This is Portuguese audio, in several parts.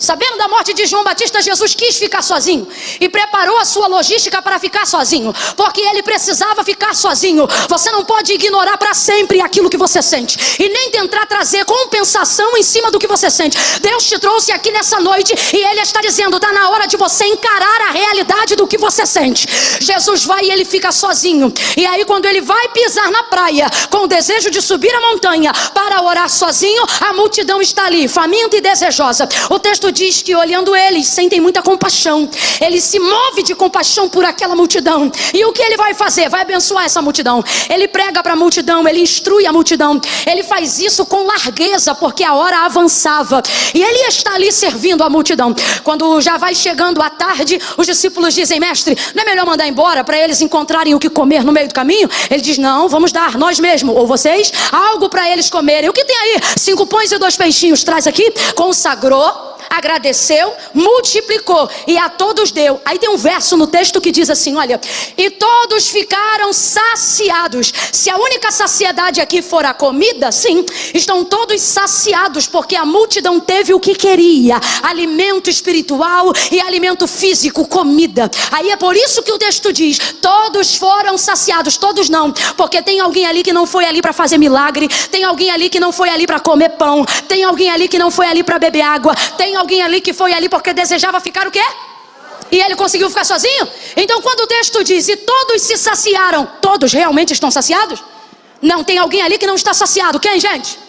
Sabendo da morte de João Batista, Jesus quis ficar sozinho e preparou a sua logística para ficar sozinho, porque ele precisava ficar sozinho. Você não pode ignorar para sempre aquilo que você sente e nem tentar trazer compensação em cima do que você sente. Deus te trouxe aqui nessa noite e Ele está dizendo, está na hora de você encarar a realidade do que você sente. Jesus vai e ele fica sozinho, e aí quando ele vai pisar na praia com o desejo de subir a montanha para orar sozinho, a multidão está ali, faminta e desejosa. O texto diz que olhando eles, sentem muita compaixão. Ele se move de compaixão por aquela multidão. E o que ele vai fazer? Vai abençoar essa multidão. Ele prega para a multidão, ele instrui a multidão. Ele faz isso com largueza, porque a hora avançava. E ele está ali servindo a multidão. Quando já vai chegando a tarde, os discípulos dizem, mestre, não é melhor mandar embora para eles encontrarem o que comer no meio do caminho? Ele diz, não, vamos dar nós mesmos, ou vocês, algo para eles comerem. O que tem aí? 5 pães e 2 peixinhos. Traz aqui. Consagrou, agradeceu, multiplicou e a todos deu. Aí tem um verso no texto que diz assim, olha, e todos ficaram saciados. Se a única saciedade aqui for a comida, sim, estão todos saciados, porque a multidão teve o que queria, alimento espiritual e alimento físico, comida. Aí é por isso que o texto diz, todos foram saciados. Todos não, porque tem alguém ali que não foi ali para fazer milagre, tem alguém ali que não foi ali para comer pão, tem alguém ali que não foi ali para beber água, tem alguém ali que foi ali porque desejava ficar o quê? E ele conseguiu ficar sozinho? Então quando o texto diz, e todos se saciaram, todos realmente estão saciados? Não, tem alguém ali que não está saciado. Quem, gente?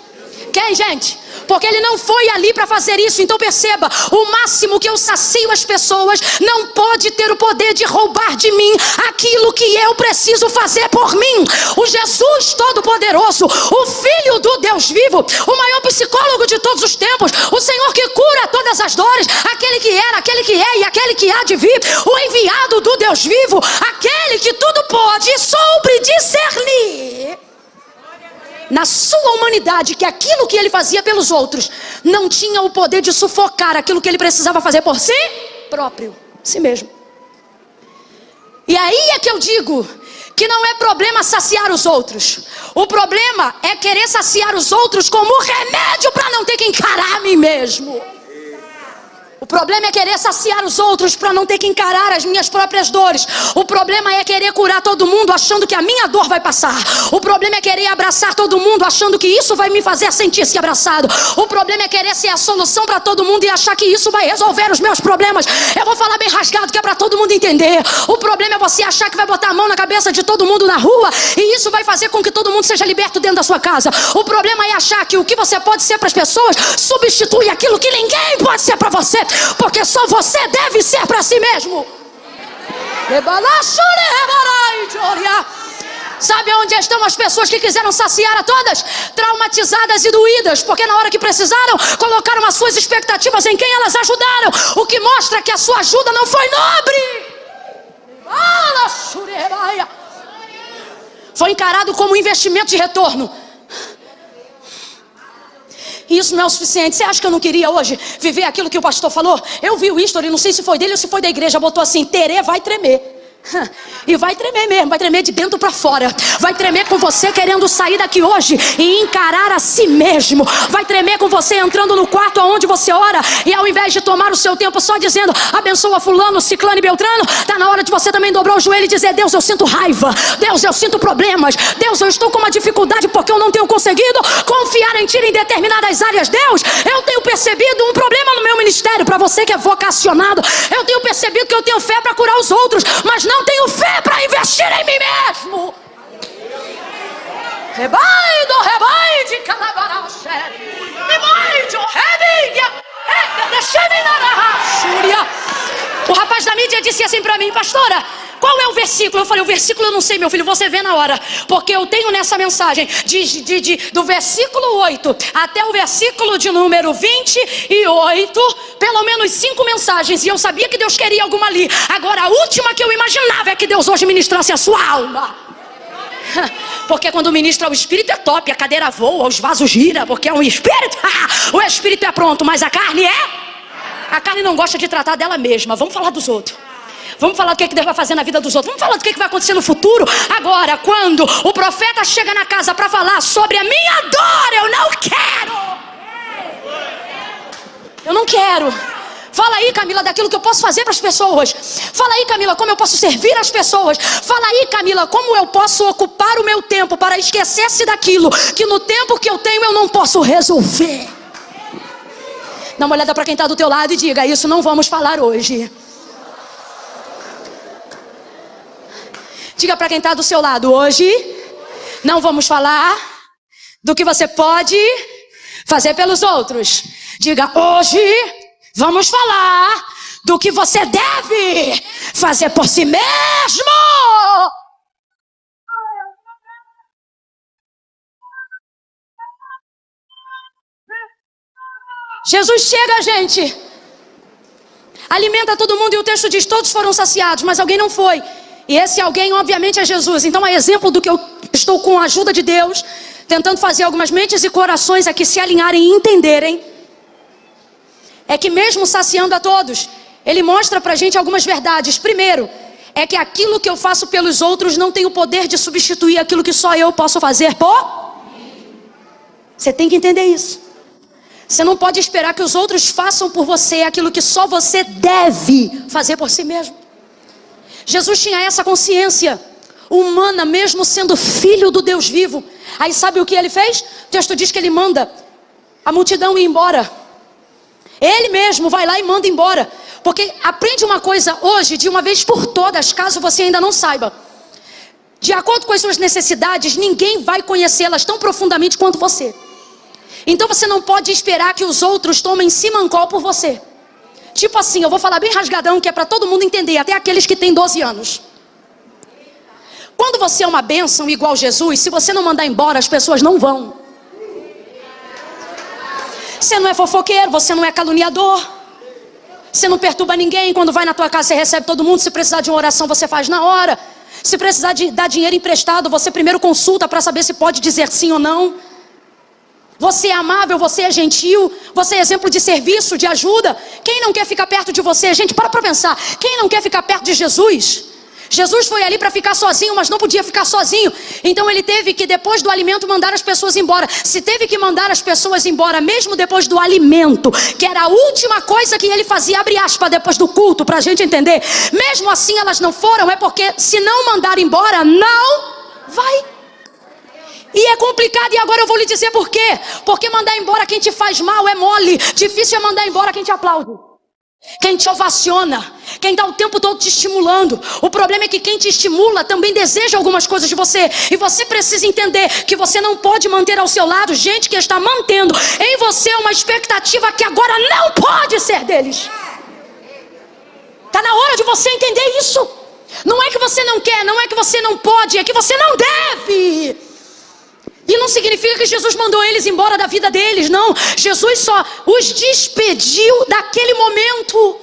Quem, gente? Porque ele não foi ali para fazer isso. Então perceba, o máximo que eu sacio as pessoas não pode ter o poder de roubar de mim aquilo que eu preciso fazer por mim. O Jesus Todo-Poderoso, o Filho do Deus vivo, o maior psicólogo de todos os tempos, o Senhor que cura todas as dores, aquele que era, aquele que é e aquele que há de vir, o enviado do Deus vivo, aquele que tudo pode e soube discernir na sua humanidade que aquilo que ele fazia pelos outros não tinha o poder de sufocar aquilo que ele precisava fazer por si próprio, si mesmo. E aí é que eu digo que não é problema saciar os outros. O problema é querer saciar os outros como remédio para não ter que encarar a mim mesmo. O problema é querer saciar os outros para não ter que encarar as minhas próprias dores. O problema é querer curar todo mundo achando que a minha dor vai passar. O problema é querer abraçar todo mundo achando que isso vai me fazer sentir-se abraçado. O problema é querer ser a solução para todo mundo e achar que isso vai resolver os meus problemas. Eu vou falar bem rasgado que é para todo mundo entender. O problema é você achar que vai botar a mão na cabeça de todo mundo na rua e isso vai fazer com que todo mundo seja liberto dentro da sua casa. O problema é achar que o que você pode ser para as pessoas substitui aquilo que ninguém pode ser para você. Porque só você deve ser para si mesmo. Sabe onde estão as pessoas que quiseram saciar a todas? Traumatizadas e doídas, porque na hora que precisaram, colocaram as suas expectativas em quem elas ajudaram, o que mostra que a sua ajuda não foi nobre. Foi encarado como um investimento de retorno. E isso não é o suficiente. Você acha que eu não queria hoje viver aquilo que o pastor falou? Eu vi o history, não sei se foi dele ou se foi da igreja, botou assim, Terê vai tremer. E vai tremer mesmo, vai tremer de dentro para fora. Vai tremer com você querendo sair daqui hoje e encarar a si mesmo. Vai tremer com você entrando no quarto onde você ora e ao invés de tomar o seu tempo só dizendo abençoa fulano, ciclano e beltrano, tá na hora de você também dobrar o joelho e dizer, Deus, eu sinto raiva, Deus, eu sinto problemas, Deus, eu estou com uma dificuldade porque eu não tenho conseguido confiar em Ti em determinadas áreas. Deus, eu tenho percebido um problema no meu ministério. Para você que é vocacionado, eu tenho percebido que eu tenho fé para curar os outros, mas não tenho fé para investir em mim mesmo. O rapaz da mídia disse assim para mim, pastora, qual é o versículo? Eu falei, o versículo eu não sei, meu filho, você vê na hora. Porque eu tenho nessa mensagem, do versículo 8 até o versículo de número 28, pelo menos 5 mensagens. E eu sabia que Deus queria alguma ali. Agora a última que eu imaginava é que Deus hoje ministrasse a sua alma. Porque quando ministra o Espírito é top, a cadeira voa, os vasos giram, porque é um Espírito. O Espírito é pronto, mas a carne é? A carne não gosta de tratar dela mesma. Vamos falar dos outros. Vamos falar do que Deus vai fazer na vida dos outros. Vamos falar do que vai acontecer no futuro. Agora, quando o profeta chega na casa para falar sobre a minha dor, eu não quero. Eu não quero. Fala aí, Camila, daquilo que eu posso fazer para as pessoas. Fala aí, Camila, como eu posso servir as pessoas. Fala aí, Camila, como eu posso ocupar o meu tempo para esquecer-se daquilo que no tempo que eu tenho eu não posso resolver. Dá uma olhada para quem está do teu lado e diga: isso não vamos falar hoje. Diga para quem está do seu lado: hoje não vamos falar do que você pode fazer pelos outros. Diga: hoje vamos falar do que você deve fazer por si mesmo. Jesus chega, gente, alimenta todo mundo e o texto diz: todos foram saciados, mas alguém não foi. E esse alguém obviamente é Jesus. Então é exemplo do que eu estou, com a ajuda de Deus, tentando fazer algumas mentes e corações aqui se alinharem e entenderem. É que mesmo saciando a todos, Ele mostra pra gente algumas verdades. Primeiro, é que aquilo que eu faço pelos outros não tem o poder de substituir aquilo que só eu posso fazer por... Você tem que entender isso. Você não pode esperar que os outros façam por você aquilo que só você deve fazer por si mesmo. Jesus tinha essa consciência humana, mesmo sendo filho do Deus vivo. Aí sabe o que Ele fez? O texto diz que Ele manda a multidão ir embora. Ele mesmo vai lá e manda embora. Porque aprende uma coisa hoje, de uma vez por todas, caso você ainda não saiba. De acordo com as suas necessidades, ninguém vai conhecê-las tão profundamente quanto você. Então você não pode esperar que os outros tomem simancol por você. Tipo assim, eu vou falar bem rasgadão, que é para todo mundo entender, até aqueles que têm 12 anos. Quando você é uma bênção igual Jesus, se você não mandar embora, as pessoas não vão. Você não é fofoqueiro, você não é caluniador. Você não perturba ninguém. Quando vai na tua casa, você recebe todo mundo. Se precisar de uma oração, você faz na hora. Se precisar de dar dinheiro emprestado, você primeiro consulta para saber se pode dizer sim ou não. Você é amável, você é gentil, você é exemplo de serviço, de ajuda. Quem não quer ficar perto de você? Gente, para pensar. Quem não quer ficar perto de Jesus? Jesus foi ali para ficar sozinho, mas não podia ficar sozinho. Então ele teve que, depois do alimento, mandar as pessoas embora. Se teve que mandar as pessoas embora, mesmo depois do alimento, que era a última coisa que ele fazia, abre aspas, depois do culto, para a gente entender. Mesmo assim elas não foram, é porque se não mandar embora, não vai. E é complicado, e agora eu vou lhe dizer por quê. Porque mandar embora quem te faz mal é mole. Difícil é mandar embora quem te aplaude, quem te ovaciona, quem está o tempo todo te estimulando. O problema é que quem te estimula também deseja algumas coisas de você. E você precisa entender que você não pode manter ao seu lado gente que está mantendo em você uma expectativa que agora não pode ser deles. Está na hora de você entender isso. Não é que você não quer, não é que você não pode, é que você não deve. E não significa que Jesus mandou eles embora da vida deles, não. Jesus só os despediu daquele momento.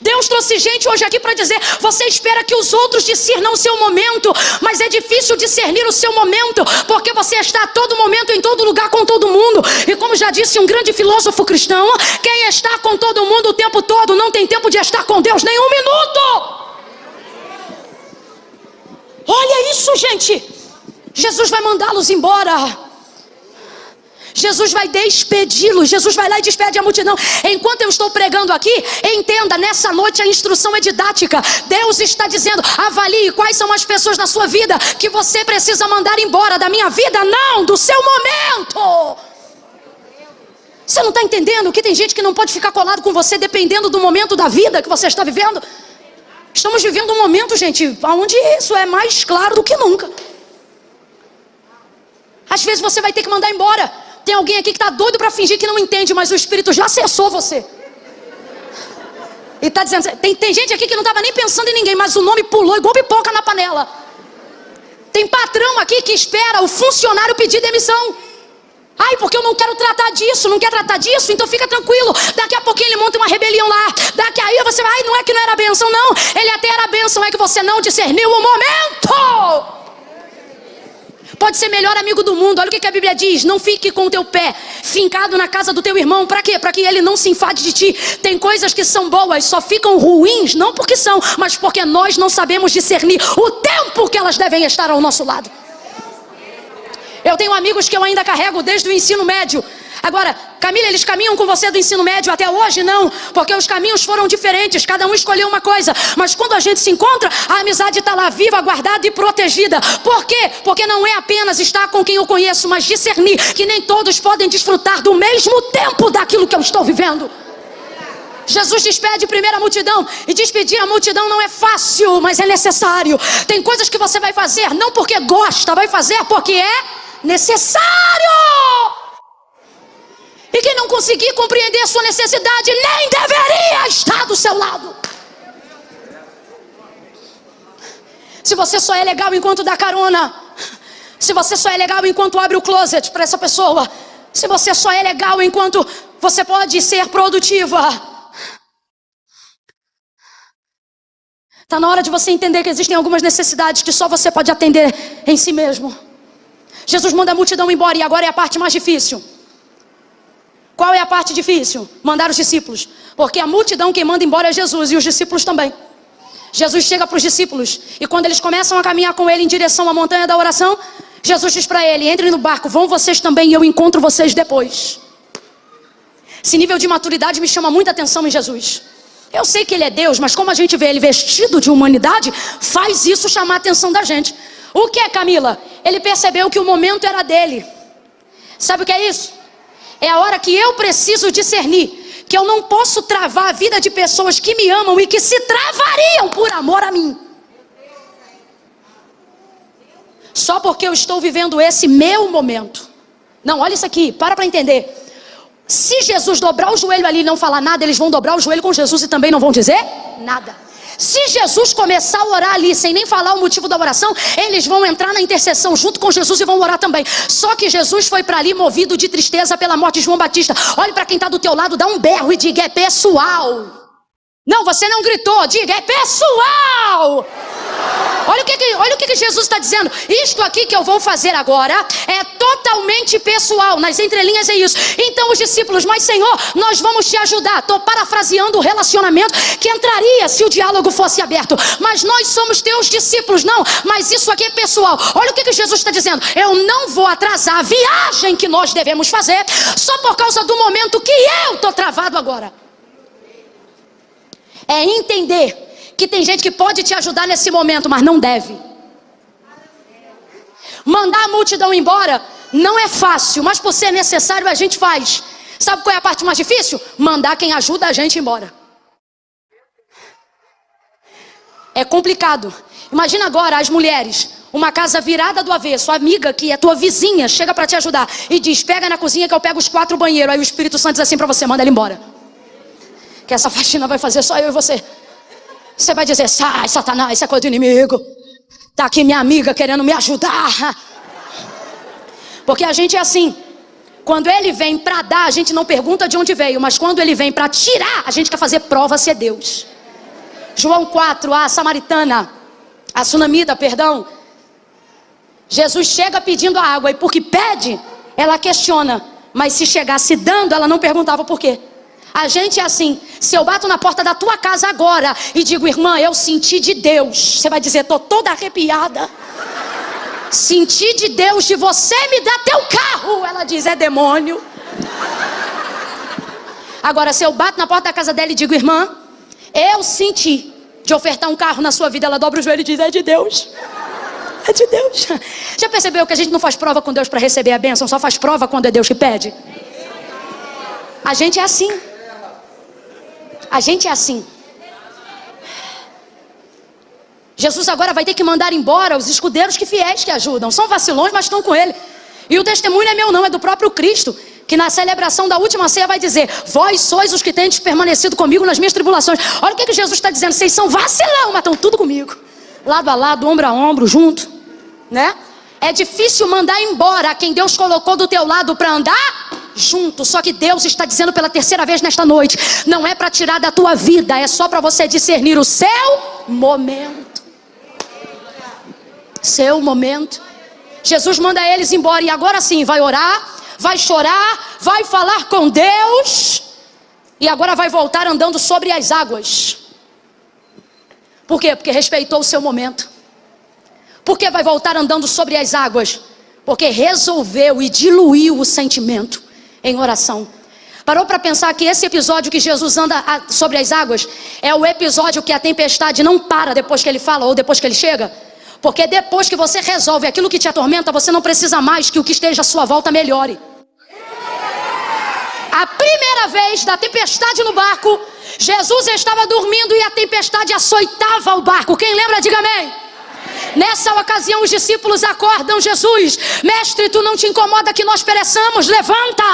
Deus trouxe gente hoje aqui para dizer: você espera que os outros discernam o seu momento, mas é difícil discernir o seu momento, porque você está a todo momento, em todo lugar, com todo mundo. E como já disse um grande filósofo cristão, quem está com todo mundo o tempo todo não tem tempo de estar com Deus nem um minuto. Olha isso, gente. Jesus vai mandá-los embora. Jesus vai despedi-los. Jesus vai lá e despede a multidão. Enquanto eu estou pregando aqui, entenda, nessa noite a instrução é didática. Deus está dizendo: avalie quais são as pessoas na sua vida que você precisa mandar embora. Da minha vida não, do seu momento. Você não está entendendo que tem gente que não pode ficar colado com você dependendo do momento da vida que você está vivendo? Estamos vivendo um momento, gente, onde isso é mais claro do que nunca. Às vezes você vai ter que mandar embora. Tem alguém aqui que está doido para fingir que não entende, mas o Espírito já acessou você. E está dizendo, tem gente aqui que não estava nem pensando em ninguém, mas o nome pulou igual pipoca na panela. Tem patrão aqui que espera o funcionário pedir demissão. Ai, porque eu não quero tratar disso, não quer tratar disso, então fica tranquilo. Daqui a pouquinho ele monta uma rebelião lá. Daqui aí você vai, ai, não é que não era bênção, não. Ele até era bênção, é que você não discerniu o momento. Pode ser melhor amigo do mundo. Olha o que a Bíblia diz: não fique com o teu pé fincado na casa do teu irmão. Para quê? Para que ele não se enfade de ti. Tem coisas que são boas, só ficam ruins, não porque são, mas porque nós não sabemos discernir o tempo que elas devem estar ao nosso lado. Eu tenho amigos que eu ainda carrego desde o ensino médio. Agora, Camila, eles caminham com você do ensino médio até hoje? Não, porque os caminhos foram diferentes, cada um escolheu uma coisa. Mas quando a gente se encontra, a amizade está lá viva, guardada e protegida. Por quê? Porque não é apenas estar com quem eu conheço, mas discernir que nem todos podem desfrutar do mesmo tempo daquilo que eu estou vivendo. Jesus despede primeiro a multidão, e despedir a multidão não é fácil, mas é necessário. Tem coisas que você vai fazer não porque gosta, vai fazer porque é necessário. E quem não conseguir compreender a sua necessidade nem deveria estar do seu lado. Se você só é legal enquanto dá carona, se você só é legal enquanto abre o closet para essa pessoa, se você só é legal enquanto você pode ser produtiva, está na hora de você entender que existem algumas necessidades que só você pode atender em si mesmo. Jesus manda a multidão embora, e agora é a parte mais difícil. Qual é a parte difícil? Mandar os discípulos. Porque a multidão quem manda embora é Jesus, e os discípulos também. Jesus chega para os discípulos, e quando eles começam a caminhar com ele em direção à montanha da oração, Jesus diz para ele: entrem no barco, vão vocês também, e eu encontro vocês depois. Esse nível de maturidade me chama muita atenção em Jesus. Eu sei que ele é Deus, mas como a gente vê ele vestido de humanidade, faz isso chamar a atenção da gente. O que é, Camila? Ele percebeu que o momento era dele. Sabe o que é isso? É a hora que eu preciso discernir que eu não posso travar a vida de pessoas que me amam e que se travariam por amor a mim. Só porque eu estou vivendo esse meu momento. Não, olha isso aqui, para entender. Se Jesus dobrar o joelho ali e não falar nada, eles vão dobrar o joelho com Jesus e também não vão dizer nada. Se Jesus começar a orar ali sem nem falar o motivo da oração, eles vão entrar na intercessão junto com Jesus e vão orar também. Só que Jesus foi para ali movido de tristeza pela morte de João Batista. Olhe para quem está do teu lado, dá um berro e diga: é pessoal. Não, você não gritou, diga: é pessoal. Olha o que Jesus está dizendo. Isto aqui que eu vou fazer agora é totalmente pessoal. Nas entrelinhas é isso. Então os discípulos: mas Senhor, nós vamos te ajudar. Estou parafraseando o relacionamento que entraria se o diálogo fosse aberto. Mas nós somos teus discípulos. Não, mas isso aqui é pessoal. Olha o que Jesus está dizendo. Eu não vou atrasar a viagem que nós devemos fazer só por causa do momento que eu estou travado agora. É entender que tem gente que pode te ajudar nesse momento, mas não deve. Mandar a multidão embora não é fácil, mas por ser necessário a gente faz. Sabe qual é a parte mais difícil? Mandar quem ajuda a gente embora. É complicado. Imagina agora as mulheres, uma casa virada do avesso, a amiga que é tua vizinha chega para te ajudar e diz: pega na cozinha que eu pego os 4 banheiros. Aí o Espírito Santo diz assim para você: manda ela embora, que essa faxina vai fazer só eu e você. Você vai dizer: sai, Satanás, isso é coisa do inimigo. Está aqui minha amiga querendo me ajudar. Porque a gente é assim. Quando ele vem para dar, a gente não pergunta de onde veio. Mas quando ele vem para tirar, a gente quer fazer prova se é Deus. João 4, a samaritana, a sunamita, perdão. Jesus chega pedindo a água, e porque pede, ela questiona. Mas se chegasse dando, ela não perguntava por quê. A gente é assim. Se eu bato na porta da tua casa agora e digo: irmã, eu senti de Deus, você vai dizer: tô toda arrepiada. Senti de Deus de você me dar teu carro. Ela diz: é demônio. Agora, se eu bato na porta da casa dela e digo: irmã, eu senti de ofertar um carro na sua vida, ela dobra o joelho e diz: é de Deus. É de Deus. Já percebeu que a gente não faz prova com Deus para receber a bênção, só faz prova quando é Deus que pede? A gente é assim. A gente é assim. Jesus agora vai ter que mandar embora os escudeiros que fiéis que ajudam. São vacilões, mas estão com ele. E o testemunho é meu não, é do próprio Cristo, que na celebração da última ceia vai dizer: vós sois os que tendes permanecido comigo nas minhas tribulações. Olha o que Jesus está dizendo: vocês são vacilão, mas estão tudo comigo, lado a lado, ombro a ombro, junto, né? É difícil mandar embora quem Deus colocou do teu lado para andar junto. Só que Deus está dizendo pela terceira vez nesta noite: não é para tirar da tua vida, é só para você discernir o seu momento. Seu momento. Jesus manda eles embora, e agora sim vai orar, vai chorar, vai falar com Deus, e agora vai voltar andando sobre as águas. Por quê? Porque respeitou o seu momento. Por que vai voltar andando sobre as águas? Porque resolveu e diluiu o sentimento em oração. Parou para pensar que esse episódio que Jesus anda sobre as águas é o episódio que a tempestade não para depois que ele fala ou depois que ele chega? Porque depois que você resolve aquilo que te atormenta, você não precisa mais que o que esteja à sua volta melhore. A primeira vez da tempestade no barco, Jesus estava dormindo e a tempestade açoitava o barco. Quem lembra, diga amém. Nessa ocasião os discípulos acordam Jesus: mestre, tu não te incomoda que nós pereçamos? Levanta,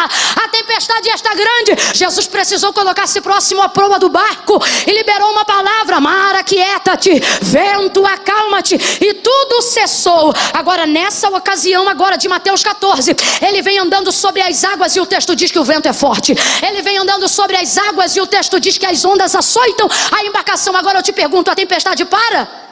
a tempestade está grande. Jesus precisou colocar-se próximo à proa do barco e liberou uma palavra: mar, aquieta-te, vento, acalma-te, e tudo cessou. Agora nessa ocasião agora de Mateus 14, ele vem andando sobre as águas e o texto diz que o vento é forte. Ele vem andando sobre as águas e o texto diz que as ondas açoitam a embarcação. Agora eu te pergunto, a tempestade para?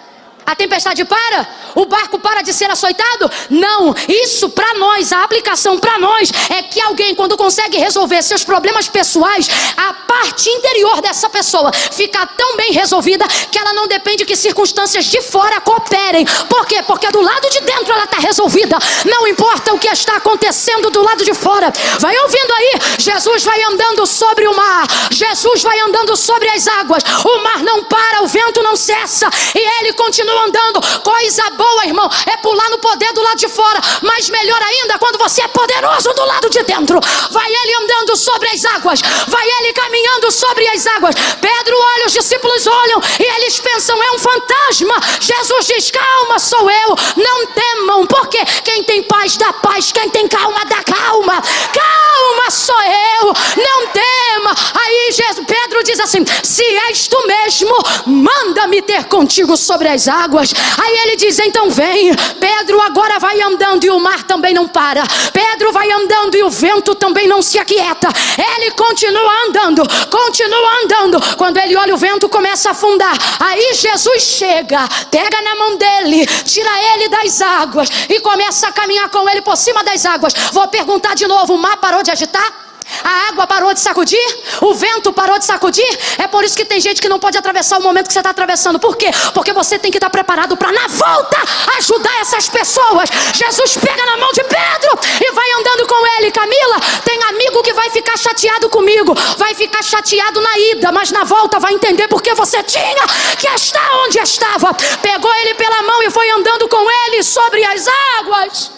A tempestade para? O barco para de ser açoitado? Não, isso para nós, a aplicação para nós é que alguém, quando consegue resolver seus problemas pessoais, a parte interior dessa pessoa fica tão bem resolvida que ela não depende que circunstâncias de fora cooperem. Por quê? Porque do lado de dentro ela está resolvida. Não importa o que está acontecendo do lado de fora. Vai ouvindo aí, Jesus vai andando sobre o mar, Jesus vai andando sobre as águas, o mar não para, o vento não cessa e ele continua andando. Coisa boa, irmão, é pular no poder do lado de fora, mas melhor ainda quando você é poderoso do lado de dentro. Vai ele andando sobre as águas, vai ele caminhando sobre as águas. Pedro olha, os discípulos olham e eles pensam: é um fantasma. Jesus diz: calma, sou eu, não temam, porque quem tem paz dá paz, quem tem calma dá calma. Calma, sou eu, não tema. Aí Pedro diz assim: se és tu mesmo, manda-me ter contigo sobre as águas. Aí ele diz: então vem. Pedro agora vai andando e o mar também não para. Pedro vai andando e o vento também não se aquieta. Ele continua andando, continua andando. Quando ele olha, o vento começa a afundar. Aí Jesus chega, pega na mão dele, tira ele das águas e começa a caminhar com ele por cima das águas. Vou perguntar de novo: o mar parou de agitar? A água parou de sacudir? O vento parou de sacudir? É por isso que tem gente que não pode atravessar o momento que você está atravessando. Por quê? Porque você tem que estar preparado para na volta ajudar essas pessoas. Jesus pega na mão de Pedro e vai andando com ele. Camila, tem amigo que vai ficar chateado comigo, vai ficar chateado na ida, mas na volta vai entender porque você tinha que estar onde estava. Pegou ele pela mão e foi andando com ele sobre as águas.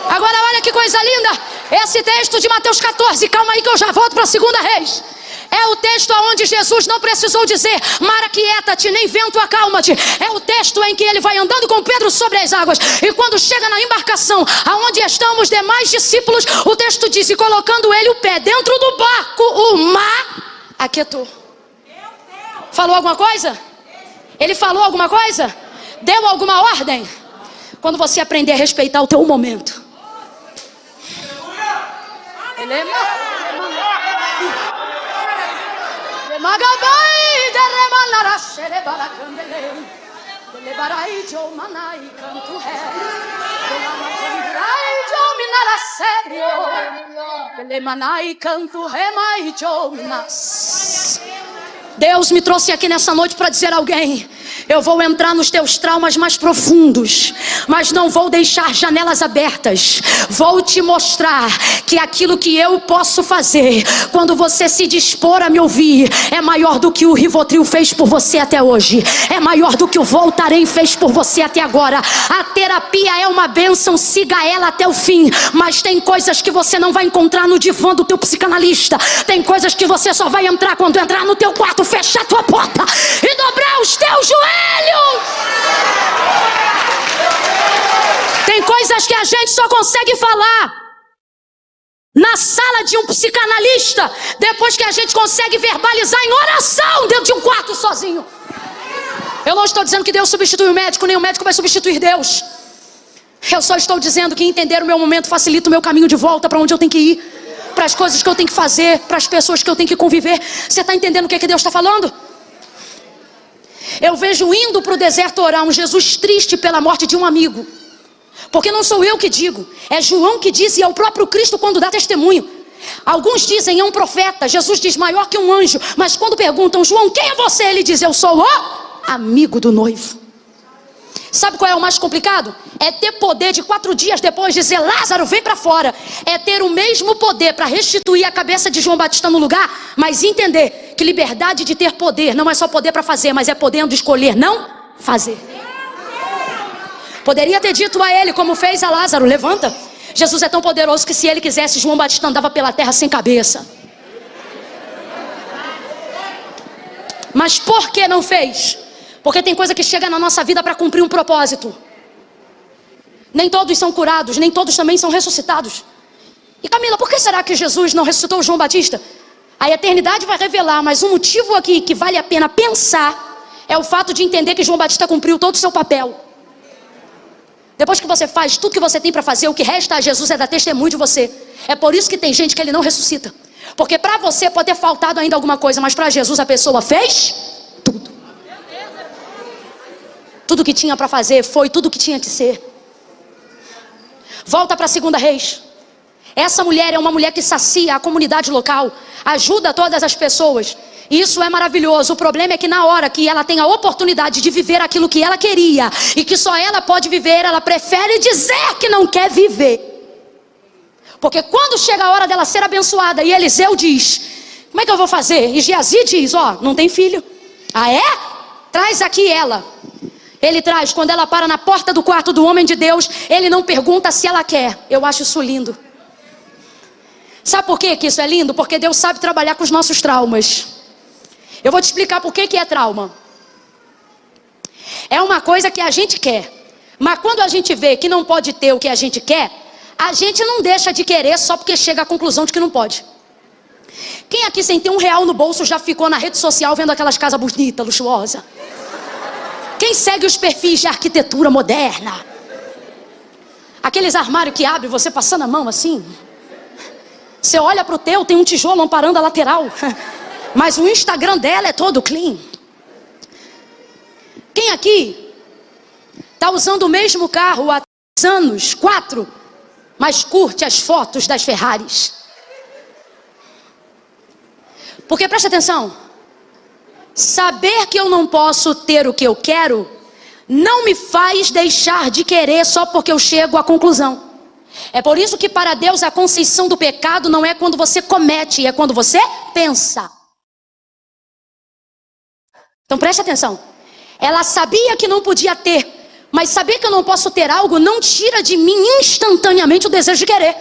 Agora olha que coisa linda, esse texto de Mateus 14, calma aí que eu já volto para a 2 Reis. É o texto onde Jesus não precisou dizer: mar, aquieta-te, nem vento, acalma-te. É o texto em que ele vai andando com Pedro sobre as águas. E quando chega na embarcação, aonde estão os demais discípulos, o texto diz: e colocando ele o pé dentro do barco, o mar aquietou. Falou alguma coisa? Ele falou alguma coisa? Deu alguma ordem? Quando você aprender a respeitar o teu momento. Deus me trouxe aqui nessa noite para dizer a alguém: eu vou entrar nos teus traumas mais profundos, mas não vou deixar janelas abertas. Vou te mostrar que aquilo que eu posso fazer, quando você se dispor a me ouvir, é maior do que o Rivotril fez por você até hoje. É maior do que o Voltaren fez por você até agora. A terapia é uma bênção, siga ela até o fim. Mas tem coisas que você não vai encontrar no divã do teu psicanalista. Tem coisas que você só vai entrar quando entrar no teu quarto, fechar tua porta e dobrar os teus joelhos. Tem coisas que a gente só consegue falar na sala de um psicanalista depois que a gente consegue verbalizar em oração dentro de um quarto sozinho. Eu não estou dizendo que Deus substitui o médico, nem o médico vai substituir Deus. Eu só estou dizendo que entender o meu momento facilita o meu caminho de volta para onde eu tenho que ir, para as coisas que eu tenho que fazer, para as pessoas que eu tenho que conviver. Você está entendendo o que Deus está falando? Eu vejo indo para o deserto orar um Jesus triste pela morte de um amigo. Porque não sou eu que digo, é João que diz, e é o próprio Cristo quando dá testemunho. Alguns dizem: é um profeta. Jesus diz: maior que um anjo. Mas quando perguntam: João, quem é você? Ele diz: eu sou o amigo do noivo. Sabe qual é o mais complicado? É ter poder de 4 dias depois dizer: Lázaro, vem para fora. É ter o mesmo poder para restituir a cabeça de João Batista no lugar, mas entender que liberdade de ter poder não é só poder para fazer, mas é podendo escolher não fazer. Poderia ter dito a ele, como fez a Lázaro: levanta. Jesus é tão poderoso que se ele quisesse, João Batista andava pela terra sem cabeça. Mas por que não fez? Porque tem coisa que chega na nossa vida para cumprir um propósito. Nem todos são curados, nem todos também são ressuscitados. E Camila, por que será que Jesus não ressuscitou João Batista? A eternidade vai revelar, mas um motivo aqui que vale a pena pensar é o fato de entender que João Batista cumpriu todo o seu papel. Depois que você faz tudo que você tem para fazer, o que resta a Jesus é dar testemunho de você. É por isso que tem gente que ele não ressuscita. Porque para você pode ter faltado ainda alguma coisa, mas para Jesus a pessoa fez tudo. Tudo que tinha para fazer foi tudo que tinha que ser. Volta para a 2 Reis. Essa mulher é uma mulher que sacia a comunidade local, ajuda todas as pessoas. E isso é maravilhoso. O problema é que na hora que ela tem a oportunidade de viver aquilo que ela queria e que só ela pode viver, ela prefere dizer que não quer viver. Porque quando chega a hora dela ser abençoada e Eliseu diz: como é que eu vou fazer? E Geazi diz: ó, não tem filho. Ah é? Traz aqui ela. Ele traz, quando ela para na porta do quarto do homem de Deus, ele não pergunta se ela quer. Eu acho isso lindo. Sabe por que isso é lindo? Porque Deus sabe trabalhar com os nossos traumas. Eu vou te explicar por que é trauma. É uma coisa que a gente quer, mas quando a gente vê que não pode ter o que a gente quer, a gente não deixa de querer só porque chega à conclusão de que não pode. Quem aqui sem ter R$1 no bolso já ficou na rede social vendo aquelas casas bonitas, luxuosas? Quem segue os perfis de arquitetura moderna? Aqueles armários que abre você passando a mão assim. Você olha para o teu, tem um tijolo amparando a lateral. Mas o Instagram dela é todo clean. Quem aqui está usando o mesmo carro há 3 anos, 4, mas curte as fotos das Ferraris? Porque preste atenção, saber que eu não posso ter o que eu quero não me faz deixar de querer só porque eu chego à conclusão. É por isso que para Deus a conceição do pecado não é quando você comete, é quando você pensa. Então preste atenção. Ela sabia que não podia ter, mas saber que eu não posso ter algo não tira de mim instantaneamente o desejo de querer.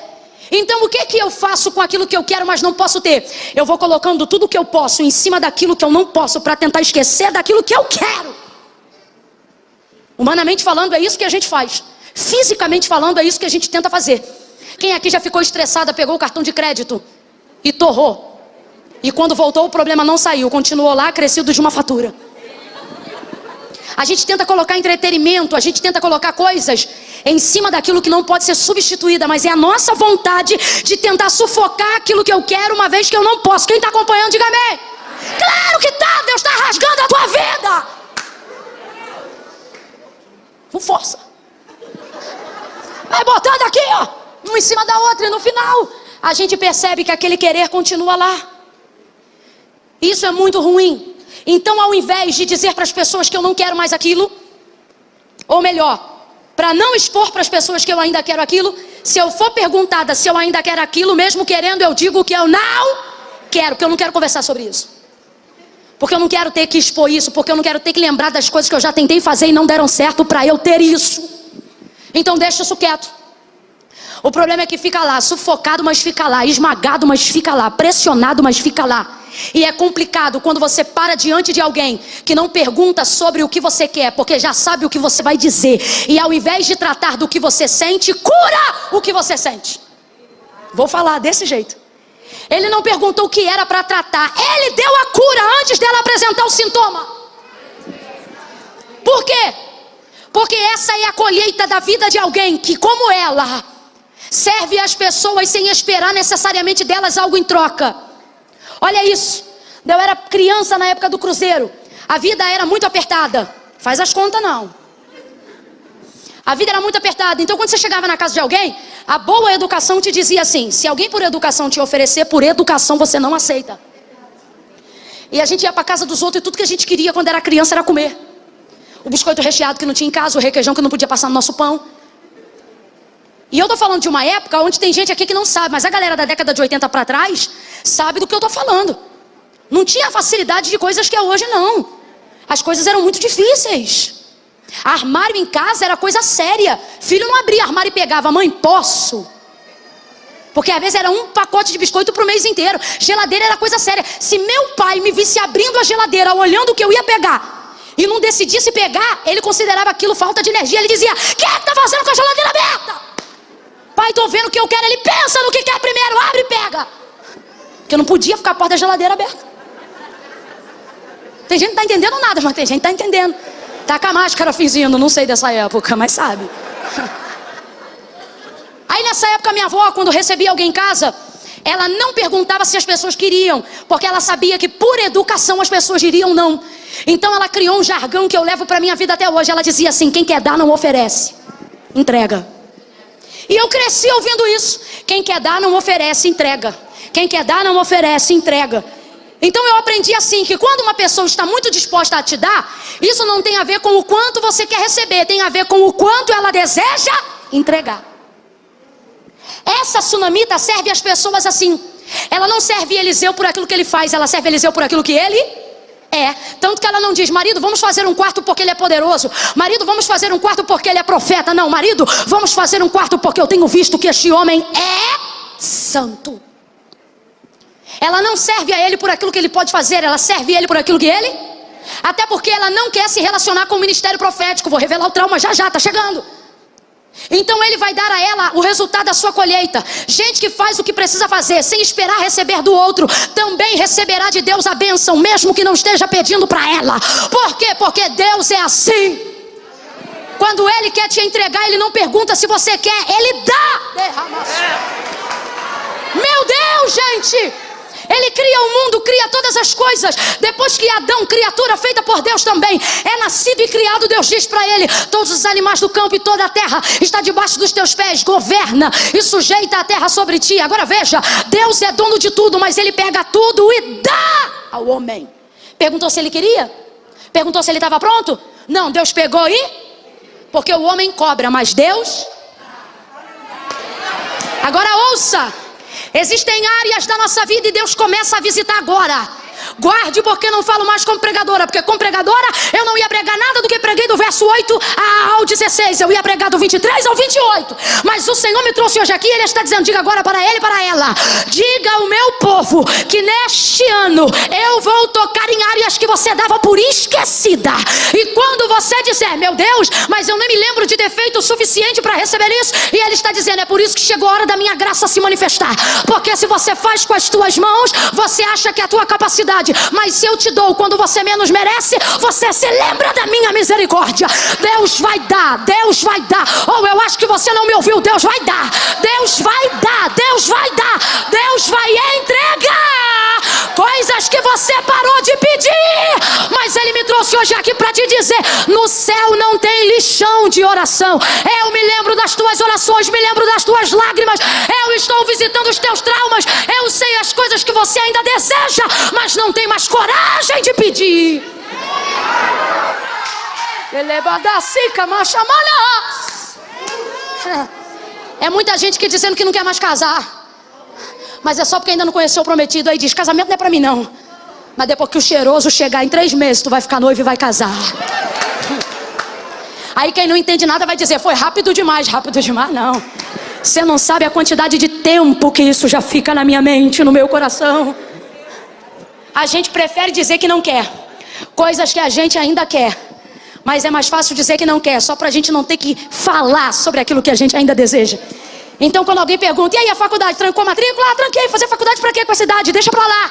Então o que eu faço com aquilo que eu quero, mas não posso ter? Eu vou colocando tudo que eu posso em cima daquilo que eu não posso para tentar esquecer daquilo que eu quero. Humanamente falando, é isso que a gente faz. Fisicamente falando, é isso que a gente tenta fazer. Quem aqui já ficou estressada, pegou o cartão de crédito e torrou? E quando voltou o problema não saiu, continuou lá crescido de uma fatura. A gente tenta colocar entretenimento, a gente tenta colocar coisas em cima daquilo que não pode ser substituída, mas é a nossa vontade de tentar sufocar aquilo que eu quero uma vez que eu não posso. Quem está acompanhando, diga amém. Claro que tá, Deus está rasgando a tua vida. Com força. Vai botando aqui, ó, uma em cima da outra, e no final a gente percebe que aquele querer continua lá. Isso é muito ruim. Então, ao invés de dizer para as pessoas que eu não quero mais aquilo, ou melhor, para não expor para as pessoas que eu ainda quero aquilo, se eu for perguntada se eu ainda quero aquilo, mesmo querendo, eu digo que eu não quero, porque eu não quero conversar sobre isso. Porque eu não quero ter que expor isso, porque eu não quero ter que lembrar das coisas que eu já tentei fazer e não deram certo para eu ter isso. Então deixa isso quieto. O problema é que fica lá, sufocado, mas fica lá, esmagado, mas fica lá, pressionado, mas fica lá. E é complicado quando você para diante de alguém que não pergunta sobre o que você quer, porque já sabe o que você vai dizer. E ao invés de tratar do que você sente, cura o que você sente. Vou falar desse jeito. Ele não perguntou o que era para tratar, ele deu a cura antes dela apresentar o sintoma. Por quê? Porque essa é a colheita da vida de alguém que, como ela, serve às pessoas sem esperar necessariamente delas algo em troca. Olha isso, eu era criança na época do cruzeiro, a vida era muito apertada, faz as contas não. A vida era muito apertada, então quando você chegava na casa de alguém, a boa educação te dizia assim: se alguém por educação te oferecer, por educação você não aceita. E a gente ia para casa dos outros e tudo que a gente queria quando era criança era comer. o biscoito recheado que não tinha em casa, o requeijão que não podia passar no nosso pão. E eu tô falando de uma época onde tem gente aqui que não sabe, mas a galera da década de 80 para trás sabe do que eu tô falando. Não tinha a facilidade de coisas que é hoje, não. As coisas eram muito difíceis. Armário em casa era coisa séria. Filho não abria armário e pegava, mãe, posso? Porque às vezes era um pacote de biscoito pro mês inteiro. Geladeira era coisa séria. Se meu pai me visse abrindo a geladeira, olhando o que eu ia pegar, e não decidisse pegar, ele considerava aquilo falta de energia. Ele dizia, quem é que tá fazendo com a geladeira aberta? Pai, tô vendo o que eu quero. Ele pensa no que quer primeiro, abre e pega. Porque eu não podia ficar a porta da geladeira aberta. Tem gente que não tá entendendo nada, mas tem gente que tá entendendo. Tá com a máscara fingindo, não sei dessa época, mas sabe. Aí nessa época minha avó, quando recebia alguém em casa, ela não perguntava se as pessoas queriam, porque ela sabia que por educação as pessoas diriam não. Então ela criou um jargão que eu levo pra minha vida até hoje. Ela dizia assim, quem quer dar não oferece, entrega. E eu cresci ouvindo isso. Quem quer dar não oferece, entrega. Quem quer dar não oferece, entrega. Então eu aprendi assim, que quando uma pessoa está muito disposta a te dar, isso não tem a ver com o quanto você quer receber, tem a ver com o quanto ela deseja entregar. Essa sunamita serve as pessoas assim. Ela não serve Eliseu por aquilo que ele faz, ela serve Eliseu por aquilo que ele é. Tanto que ela não diz, marido, vamos fazer um quarto porque ele é poderoso. Marido, vamos fazer um quarto porque ele é profeta. Não, marido, vamos fazer um quarto porque eu tenho visto que este homem é santo. Ela não serve a ele por aquilo que ele pode fazer, ela serve a ele por aquilo que ele... Até porque ela não quer se relacionar com o ministério profético. Vou revelar o trauma já, tá chegando. Então ele vai dar a ela o resultado da sua colheita. Gente que faz o que precisa fazer sem esperar receber do outro, também receberá de Deus a bênção, mesmo que não esteja pedindo para ela. Por quê? Porque Deus é assim. Quando Ele quer te entregar, Ele não pergunta se você quer, Ele dá. Meu Deus, gente! Ele cria o mundo, cria todas as coisas. Depois que Adão, criatura feita por Deus também, é nascido e criado, Deus diz para ele, todos os animais do campo e toda a terra está debaixo dos teus pés, governa e sujeita a terra sobre ti. Agora veja, Deus é dono de tudo, mas Ele pega tudo e dá ao homem. Perguntou se ele queria? Perguntou se ele estava pronto? Não, Deus pegou e... Porque o homem cobra, mas Deus... Agora ouça. Existem áreas da nossa vida e Deus começa a visitar agora. Guarde, porque não falo mais como pregadora, porque como pregadora eu não ia pregar nada do que preguei do verso 8 ao 16. Eu ia pregar do 23 ao 28. Mas o Senhor me trouxe hoje aqui e Ele está dizendo, diga agora para ele e para ela, diga ao meu povo que neste ano eu vou tocar em áreas que você dava por esquecida. E quando você disser, meu Deus, mas eu nem me lembro de ter feito o suficiente para receber isso, e Ele está dizendo, é por isso que chegou a hora da minha graça se manifestar. Porque se você faz com as tuas mãos, você acha que é a tua capacidade. Mas se eu te dou quando você menos merece, você se lembra da minha misericórdia. Deus vai dar, Deus vai dar. Ou eu acho que você não me ouviu, Deus vai dar. Deus vai dar, Deus vai dar. Deus vai entregar coisas que você parou de pedir. Mas Ele me trouxe hoje aqui para te dizer, no céu não tem lixão de oração. Eu me lembro das tuas orações, me lembro das tuas lágrimas. Eu estou visitando os teus traumas. Eu sei as coisas que você ainda deseja, mas não tem mais coragem de pedir. É muita gente que dizendo que não quer mais casar, mas é só porque ainda não conheceu o prometido. Aí diz, casamento não é pra mim não. Mas depois que o cheiroso chegar em 3 meses, tu vai ficar noivo e vai casar. Aí quem não entende nada vai dizer, foi rápido demais. Rápido demais não. Você não sabe a quantidade de tempo que isso já fica na minha mente, no meu coração. A gente prefere dizer que não quer coisas que a gente ainda quer, mas é mais fácil dizer que não quer, só pra gente não ter que falar sobre aquilo que a gente ainda deseja. Então quando alguém pergunta, e aí a faculdade, trancou a matrícula? Tranquei, fazer faculdade pra quê com essa idade? Deixa pra lá.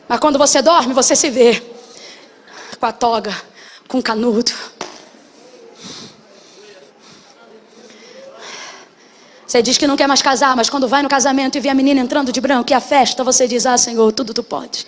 Mas quando você dorme, você se vê com a toga, com canudo. Você diz que não quer mais casar, mas quando vai no casamento e vê a menina entrando de branco e a festa, você diz, ah, Senhor, tudo tu pode.